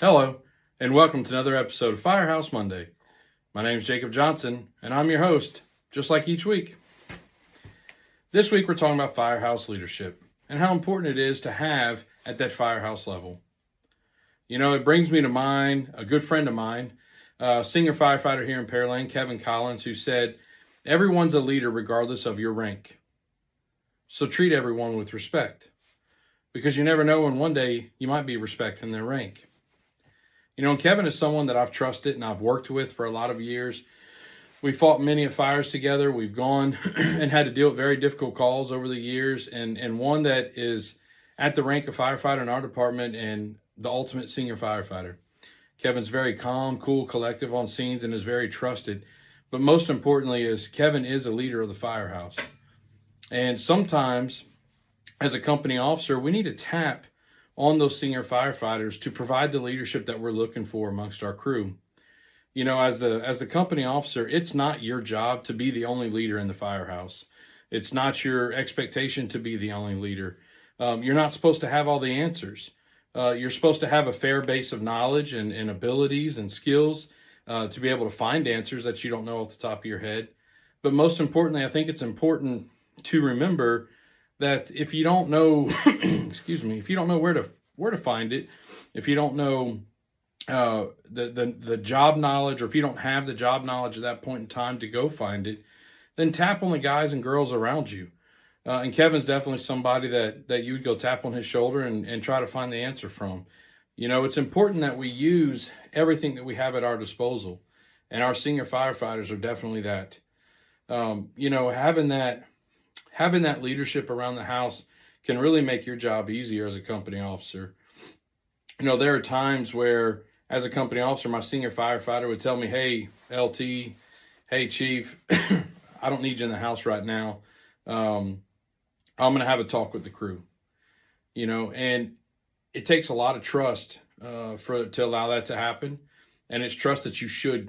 Hello, and welcome to another episode of Firehouse Monday. My name is Jacob Johnson, and I'm your host, just like each week. This week, we're talking about firehouse leadership and how important it is to have at that firehouse level. You know, it brings me to mind a good friend of mine, a senior firefighter here in Pearland, Kevin Collins, who said, "Everyone's a leader regardless of your rank. So treat everyone with respect, because you never know when one day you might be respecting their rank." You know, Kevin is someone that I've trusted and I've worked with for a lot of years. We fought many fires together. We've gone and had to deal with very difficult calls over the years, and one that is at the rank of firefighter in our department and the ultimate senior firefighter. Kevin's very calm, cool, collective on scenes and is very trusted. But most importantly is Kevin is a leader of the firehouse. And sometimes as a company officer, we need to tap on those senior firefighters to provide the leadership that we're looking for amongst our crew. You know, as the company officer, it's not your job to be the only leader in the firehouse. It's not your expectation to be the only leader. You're not supposed to have all the answers. You're supposed to have a fair base of knowledge and abilities and skills to be able to find answers that you don't know off the top of your head. But most importantly, I think it's important to remember that if you don't know, if you don't know where to find it, if you don't know the job knowledge, or if you don't have the job knowledge at that point in time to go find it, then tap on the guys and girls around you. And Kevin's definitely somebody that you would go tap on his shoulder and try to find the answer from. You know, it's important that we use everything that we have at our disposal, and our senior firefighters are definitely that. You know, having that leadership around the house can really make your job easier as a company officer. You know, there are times where, as a company officer, my senior firefighter would tell me, "Hey, LT, hey, Chief, I don't need you in the house right now. I'm going to have a talk with the crew." You know, and it takes a lot of trust to allow that to happen. And it's trust that you should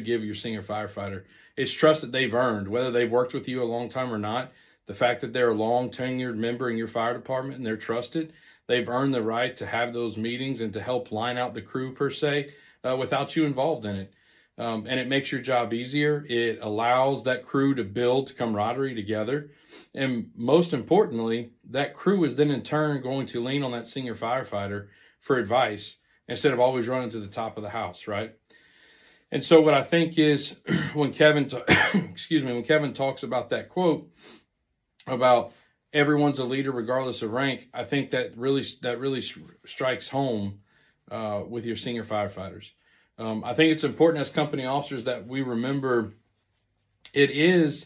give your senior firefighter. It's trust that they've earned, whether they've worked with you a long time or not. The fact that they're a long tenured member in your fire department and they're trusted, they've earned the right to have those meetings and to help line out the crew per se without you involved in it. And it makes your job easier. It allows that crew to build camaraderie together. And most importantly, that crew is then in turn going to lean on that senior firefighter for advice instead of always running to the top of the house, right? And so what I think is when Kevin talks about that quote about everyone's a leader regardless of rank, I think that really strikes home with your senior firefighters. I think it's important as company officers that we remember it is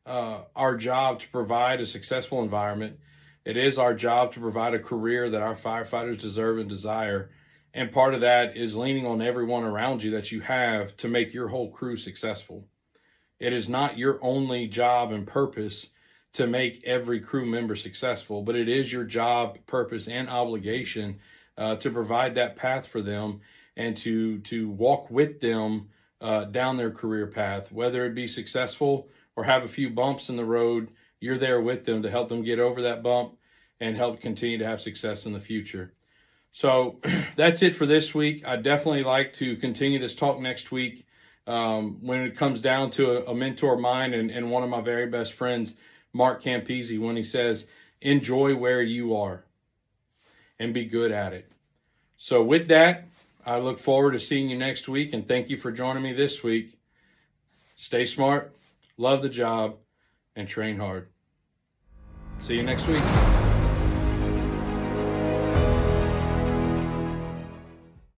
our job to provide a successful environment. It is our job to provide a career that our firefighters deserve and desire. And part of that is leaning on everyone around you that you have to make your whole crew successful. It is not your only job and purpose to make every crew member successful, but it is your job, purpose, and obligation to provide that path for them and to walk with them down their career path, whether it be successful or have a few bumps in the road. You're there with them to help them get over that bump and help continue to have success in the future. So that's it for this week. I'd definitely like to continue this talk next week when it comes down to a mentor of mine and one of my very best friends, Mark Campese, when he says, "Enjoy where you are and be good at it." So with that, I look forward to seeing you next week, and thank you for joining me this week. Stay smart, love the job, and train hard. See you next week.